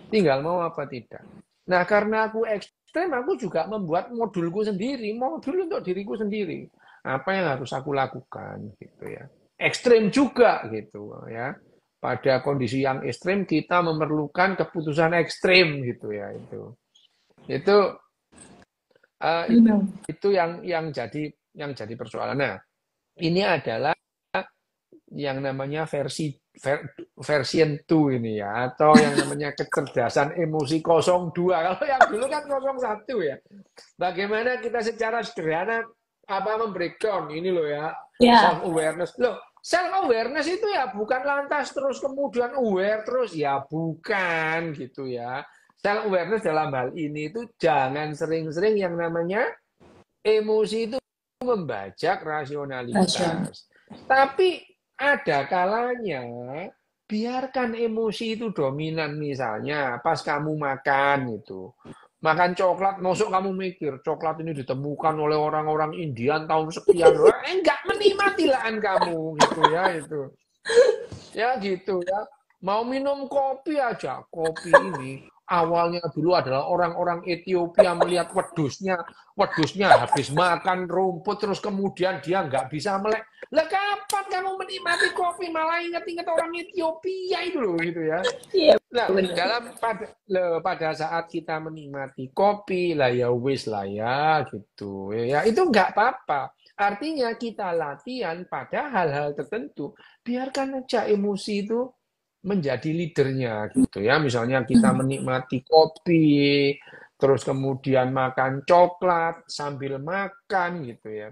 Tinggal mau apa tidak. Nah, karena aku ekstrim, aku juga membuat modul untuk diriku sendiri. Apa yang harus aku lakukan gitu ya. Ekstrim juga gitu ya. Pada kondisi yang ekstrim kita memerlukan keputusan ekstrim gitu ya itu. Itu yang jadi persoalan. Nah, ini adalah yang namanya version 2 ini ya, atau yang namanya kecerdasan emosi 02. Kalau yang dulu kan 01 ya. Bagaimana kita secara sederhana membreakdown ini loh ya, self awareness. Loh, self awareness itu ya bukan lantas terus kemudian aware terus ya, bukan gitu ya. Self awareness dalam hal ini itu jangan sering-sering yang namanya emosi itu membajak rasionalitas. Tapi ada kalanya biarkan emosi itu dominan. Misalnya pas kamu makan itu, makan coklat, masuk kamu mikir coklat ini ditemukan oleh orang-orang Indian tahun sekian, enggak, menikmati lahan kamu gitu ya itu. Ya gitu ya. Mau minum kopi aja, kopi ini awalnya dulu adalah orang-orang Ethiopia melihat wedusnya habis makan rumput, terus kemudian dia nggak bisa melek. Lah kapan kamu menikmati kopi malah ingat-ingat orang Ethiopia itu loh gitu ya. Iya, Nah, benar. pada saat kita menikmati kopi lah ya wis lah ya gitu. Ya itu nggak apa-apa. Artinya kita latihan pada hal-hal tertentu. Biarkan aja emosi itu menjadi leadernya gitu ya. Misalnya kita Hmm. menikmati kopi, terus kemudian makan coklat sambil makan gitu ya.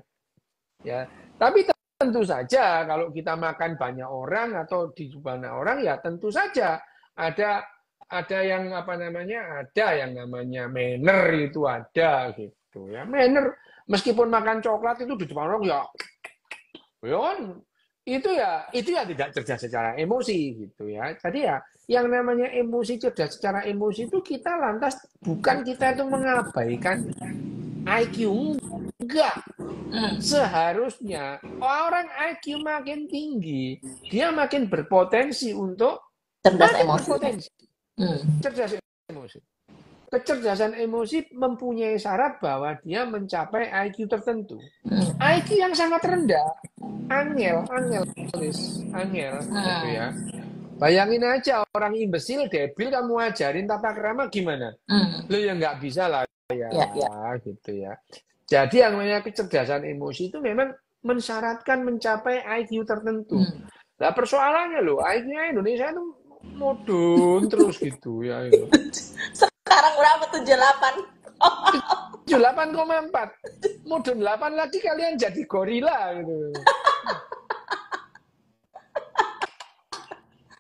Ya, tapi tentu saja kalau kita makan banyak orang atau di banyak orang ya tentu saja ada ada yang namanya manner itu ada gitu ya. Manner meskipun makan coklat itu di depan orang ya kan itu ya tidak cerdas secara emosi gitu ya. Jadi ya yang namanya emosi cerdas secara emosi itu kita lantas bukan kita itu mengabaikan IQ enggak. Hmm. Seharusnya orang IQ makin tinggi, dia makin berpotensi untuk Cerdas makin emosi. berpotensi Hmm. cerdas emosi. Kecerdasan emosi mempunyai syarat bahwa dia mencapai IQ tertentu. Hmm. IQ yang sangat rendah, angel, angel gitu Hmm. ya. Bayangin aja orang imbesil, debil kamu ajarin tata krama gimana? Hmm. Lo ya nggak bisa lah ya Ya, ya. gitu ya. Jadi yang namanya kecerdasan emosi itu memang mensyaratkan mencapai IQ tertentu. Hmm. Nah persoalannya loh, IQ-nya Indonesia itu mudun terus gitu ya. Sekarang berapa? 78. 78,4. Mudun 8 lagi kalian jadi gorila gitu.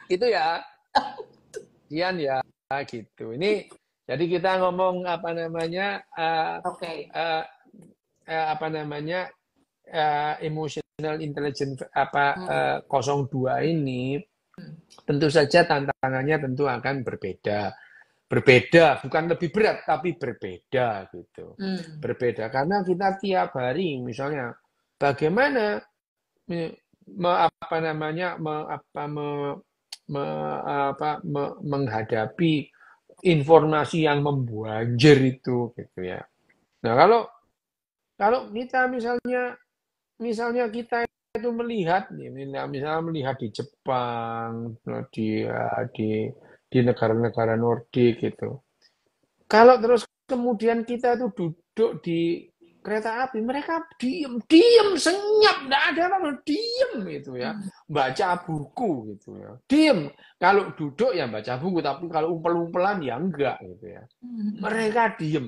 Itu ya, Dian ya gitu. Ini jadi kita ngomong apa namanya Oke. apa namanya emotional intelligence 02 ini tentu saja tantangannya tentu akan berbeda. Berbeda, bukan lebih berat tapi berbeda gitu. Hmm. Berbeda karena kita tiap hari misalnya bagaimana apa namanya menghadapi informasi yang membanjir itu gitu ya. Nah, kalau kita misalnya kita itu melihat misalnya melihat di Jepang, di negara-negara Nordik gitu. Kalau terus kemudian kita itu duduk di kereta api, mereka diem senyap, nggak ada apa-apa, diem gitu ya, Hmm. baca buku gitu ya, diem. Kalau duduk ya baca buku, tapi kalau umpel-umpelan ya enggak gitu ya. Hmm. Mereka diem,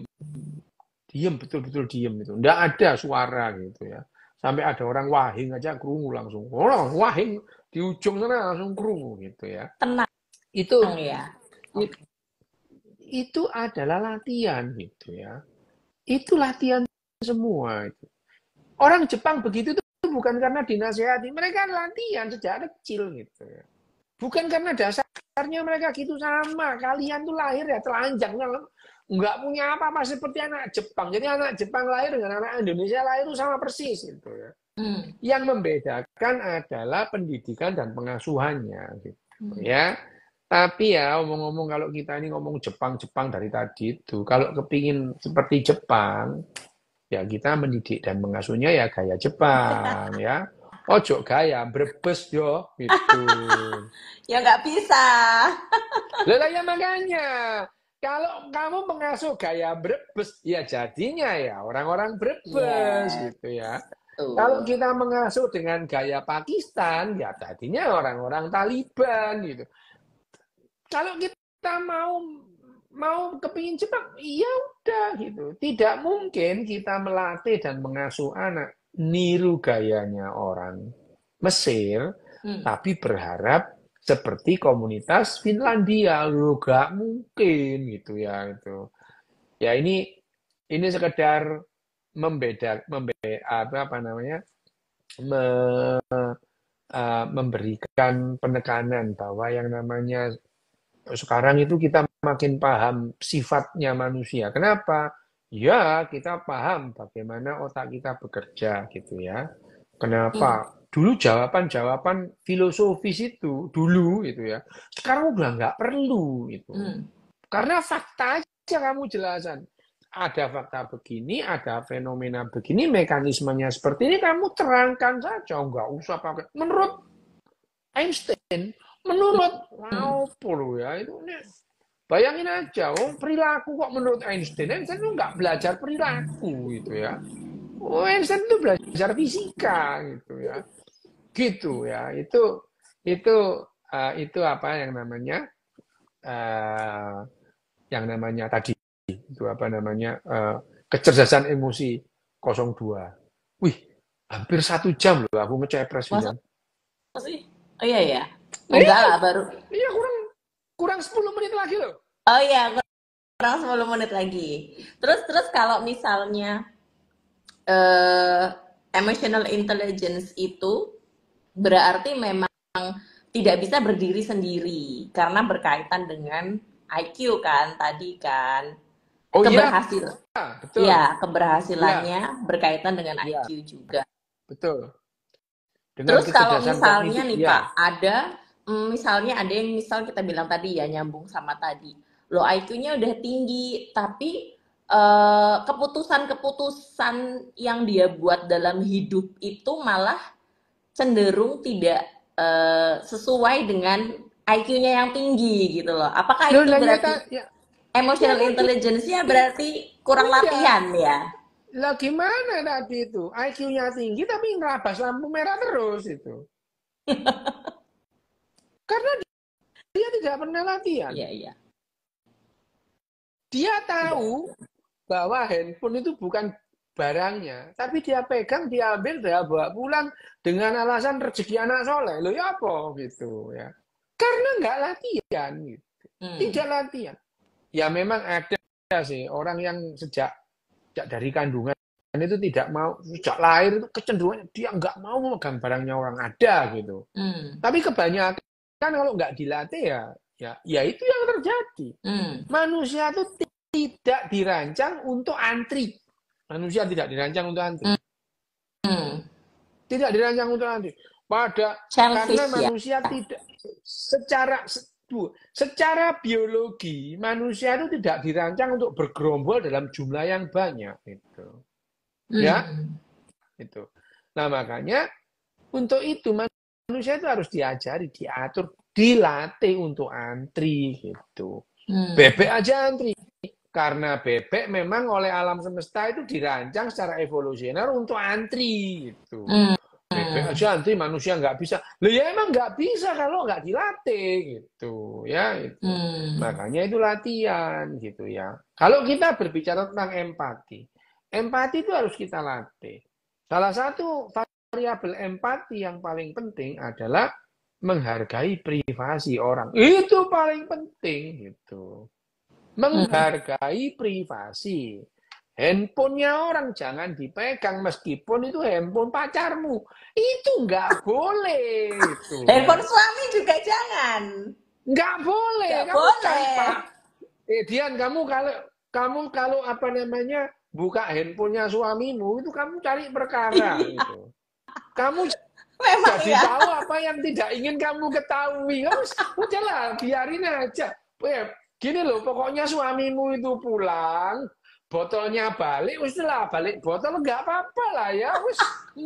diem betul-betul diem itu, nggak ada suara gitu ya. Sampai ada orang wahing aja kerungu langsung, orang wahing di ujung sana langsung kerungu gitu ya. Tenang Itu ya. Oke. itu adalah latihan gitu ya. Itu latihan semua. Orang Jepang begitu tuh bukan karena dinasehati, mereka latihan sejak kecil gitu ya. Bukan karena dasarnya mereka gitu sama. Kalian tuh lahir ya telanjang, nggak punya apa-apa seperti anak Jepang. Jadi anak Jepang lahir dengan anak Indonesia lahir itu sama persis gitu ya. Hmm. Yang membedakan adalah pendidikan dan pengasuhannya gitu Hmm. ya. Tapi ya ngomong-ngomong kalau kita ini ngomong Jepang-Jepang dari tadi itu, kalau kepingin seperti Jepang, ya kita mendidik dan mengasuhnya ya gaya Jepang ya. Ojo gaya brebes yo gitu. Ya nggak bisa. Lah ya makanya kalau kamu mengasuh gaya brebes ya jadinya ya orang-orang Iya, brebes gitu ya. Kalau tuh. kita mengasuh dengan gaya Pakistan ya jadinya orang-orang Taliban gitu. Kalau kita mau kepingin Jepang, ya udah gitu. Tidak mungkin kita melatih dan mengasuh anak niru gayanya orang Mesir, Hmm. tapi berharap seperti komunitas Finlandia. Lu gak mungkin gitu ya itu. Ya ini sekedar apa namanya memberikan penekanan bahwa yang namanya sekarang itu kita makin paham sifatnya manusia. Kenapa? Ya, kita paham bagaimana otak kita bekerja gitu ya. Hmm. Kenapa? dulu jawaban-jawaban filosofis itu dulu itu ya, sekarang udah nggak perlu itu. Karena fakta aja kamu jelasan. Ada fakta begini, ada fenomena begini, mekanismenya seperti ini, kamu terangkan saja, nggak usah pakai. Menurut Einstein, menurut Laupolo ya itu, bayangin aja, perilaku kok menurut Einstein itu nggak belajar perilaku gitu ya. Einstein itu belajar fisika gitu ya, itu apa yang namanya tadi itu apa namanya kecerdasan emosi 02. Wih, hampir 1 jam loh aku ngecepres Masa William. sih? Oh iya ya. Enggak lah baru. Iya kurang 10 menit lagi loh. Oh iya, kurang 10 menit lagi. Terus kalau misalnya emotional intelligence itu berarti memang tidak bisa berdiri sendiri karena berkaitan dengan IQ kan tadi kan. Oh iya, betul. Ya, keberhasilannya berkaitan dengan Iya, IQ juga. betul. Dengan Terus kalau kecerdasan misalnya kognitif, nih ya. Pak, misalnya ada yang kita bilang tadi ya nyambung sama tadi, lo IQ-nya udah tinggi, tapi keputusan-keputusan yang dia buat dalam hidup itu malah cenderung tidak sesuai dengan IQ-nya yang tinggi gitu loh. Apakah Loh, itu berarti ya emotional tadi intelligence-nya berarti kurang iya. latihan ya? Lah gimana tadi itu? IQ-nya tinggi tapi ngerabas lampu merah terus itu. Karena dia tidak pernah latihan. Iya, iya. Dia tahu bahwa handphone itu bukan barangnya, tapi dia pegang, dia ambil, dia bawa pulang dengan alasan rezeki anak soleh. Loh ya apa gitu ya? Karena nggak latihan gitu. Tidak latihan. Ya memang ada sih orang yang sejak dari kandungan itu tidak mau, sejak lahir itu kecenderungannya dia nggak mau memegang barangnya orang ada gitu. Tapi kebanyakan kalau nggak dilatih ya itu yang terjadi. Manusia itu tidak dirancang untuk antri. Manusia tidak dirancang untuk antri. Tidak dirancang untuk antri. Karena manusia tidak secara biologi manusia itu tidak dirancang untuk bergerombol dalam jumlah yang banyak gitu. Ya. Itu. Nah, makanya untuk itu manusia itu harus diajari, diatur, dilatih untuk antri gitu. Bebek aja antri. Karena bebek memang oleh alam semesta itu dirancang secara evolusioner untuk antri gitu. Bebek aja antri, manusia nggak bisa. Loh ya emang nggak bisa kalau nggak dilatih gitu ya. Itu. Makanya itu latihan gitu ya. Kalau kita berbicara tentang empati, empati itu harus kita latih. Salah satu variabel empati yang paling penting adalah menghargai privasi orang. Itu paling penting gitu. Menghargai privasi. Handphonenya orang jangan dipegang meskipun itu handphone pacarmu. Itu nggak boleh. Gitu. Handphone suami juga jangan. Nggak boleh. Nggak kamu boleh. cari Pak. Dian, kamu kalau apa namanya buka handphonenya suamimu itu kamu cari perkara gitu. Kamu memang jadi tahu apa yang tidak ingin kamu ketahui. Udahlah, biarin aja. Gini loh, pokoknya suamimu itu pulang, botolnya balik, lah balik botol nggak apa-apa lah ya, wis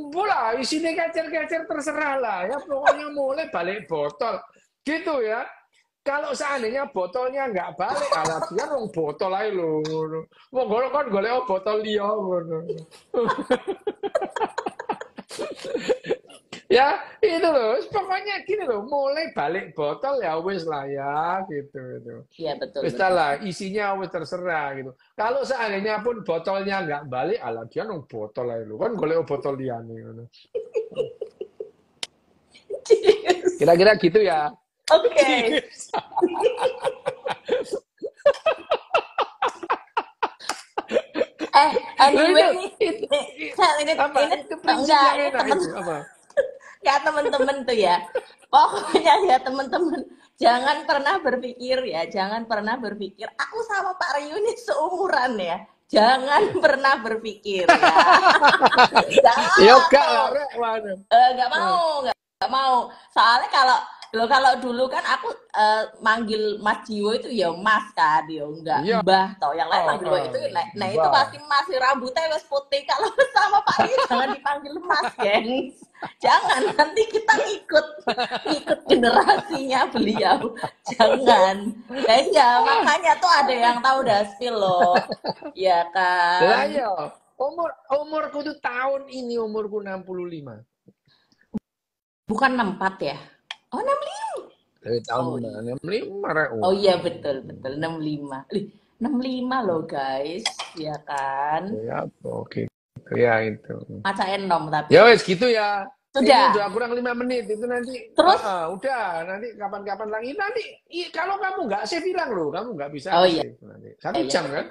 bola isinya kecer-kecer terserah lah ya, pokoknya mulai balik botol, gitu ya. Kalau seandainya botolnya nggak balik, alah dia dong botol aja loh, mau golek botol dia, ya itu loh, pokoknya gini loh, mulai balik botol ya wis lah ya gitu. Iya betul. Wis lah, isinya wis terserah gitu. Kalau seandainya pun botolnya nggak balik, alah dia nong botol aja lo kan golek botol liane gitu. Kira-kira gitu ya. Oke. Anyway ini teman-teman tuh ya. Pokoknya ya teman-teman, jangan pernah berpikir aku sama Pak Ryu ini seumuran ya. Jangan pernah berpikir ya. Ya Jangan gak tuh. lah, Rek. Waduh. Nggak mau, nggak mau. Soalnya kalau dulu kan aku manggil Mas Jiwo itu ya Mas kan, ya nggak Iya, Mbah toh. Yang lain manggil Mbah itu, nah itu Mbak. pasti masih rambutnya wes putih. Kalau sama Pak Rio jangan dipanggil Mas, gengs. Jangan, nanti kita ngikut generasinya beliau. Jangan. Ya iya, makanya tuh ada yang tahu Daspil loh. Ya Lah kan? ya, umurku tuh tahun ini umurku 65. Bukan 64 ya? Oh, 65. Dari tahun Oh, 65, Rek. oh iya betul betul 65. 65 loh guys, ya kan? Ya, oke. Ya itu. Maca enom tapi. Ya wes gitu ya. Ini Sudah. udah kurang 5 menit itu nanti. Terus Udah nanti kapan-kapan lagi nanti. Kalau kamu nggak save hilang loh, kamu nggak bisa oh iya save nanti. Satu iya jam betul. kan?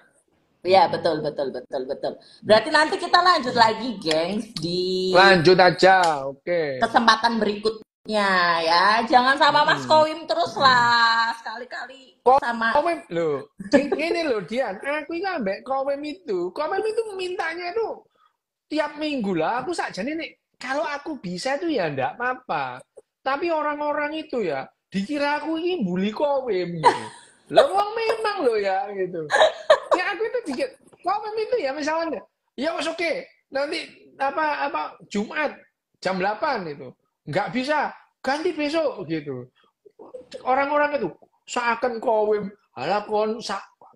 Iya betul betul betul betul. Berarti nanti kita lanjut lagi gengs di Lanjut aja, oke. kesempatan berikutnya ya. Jangan sama Mas Kowim terus lah. Sekali-kali sama Komen loh, ini loh Dian, aku ini ambek komen itu mintanya itu tiap minggu lah. Aku sakjane nih, kalau aku bisa tuh ya enggak apa-apa. Tapi orang-orang itu ya dikira aku ini bully komen gitu. Loh, wong memang loh ya gitu. Ya aku itu dikit komen itu ya misalnya, ya mas oke, nanti apa Jumat jam 8 itu nggak bisa ganti besok gitu. Orang-orang itu seakan kowem ala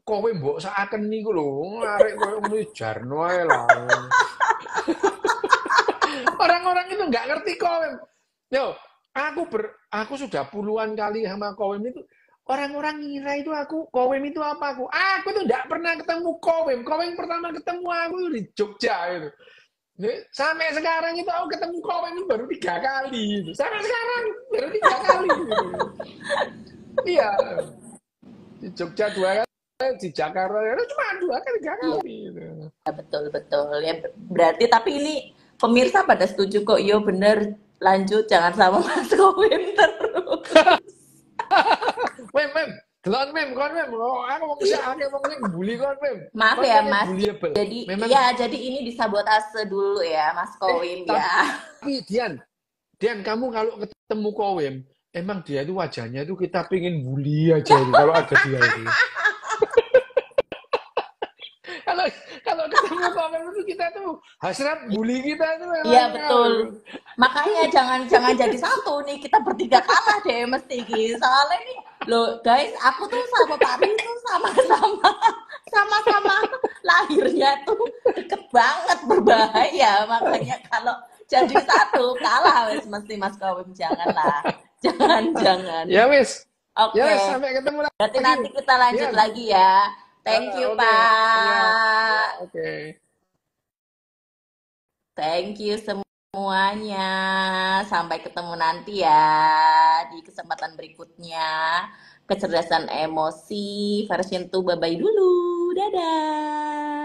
kowem mbok seakan niku lho ngarek koyo ngono jarno ae lah. Orang-orang itu nggak ngerti kowem. Yo, aku sudah puluhan kali sama kowem itu. Orang-orang ngira itu aku kowem itu apa aku? Aku tuh nggak pernah ketemu kowem. Kowem pertama ketemu aku di Jogja itu. Sampai sekarang itu aku ketemu kowem itu baru 3 kali. Gitu. Sampai sekarang baru 3 kali. Gitu. Iya, di Jogja 2 kali, di Jakarta ya cuma 2 kali 3 kali. Gitu. ya, betul betul ya berarti tapi ini pemirsa pada setuju kok. Yo bener lanjut jangan sama Mas Kowim terus. Mem, delon kon mem. Oh, aku mau sih akeh wong sing bully kon mem. Maaf Kon ya kan Mas. bullyable. Jadi Memang ya jadi ini disabotase dulu ya Mas Kowim ya. tapi Dian kamu kalau ketemu Kowem, emang dia itu wajahnya itu kita pengen bully aja itu, kalau ada dia itu. Kalau kalau ketemu Kowem itu kita tuh hasrat bully kita itu Iya memang betul. Makanya jangan jadi satu nih, kita bertiga kalah deh mesti Ki. Soalnya nih loh guys, aku tuh sama Pak Ri tuh sama-sama lahirnya tuh deket banget, berbahaya. Makanya kalau jadi satu kalah wes mesti Mas Kawim, janganlah. Jangan. Ya wis. Ya wis, Oke. sampai ketemu Berarti lagi. nanti kita lanjut Dian. lagi ya. Thank you, Oke. Ya, Pak. oke. Thank you semuanya. Sampai ketemu nanti ya di kesempatan berikutnya. Kecerdasan emosi version 2, bye-bye dulu. Dadah.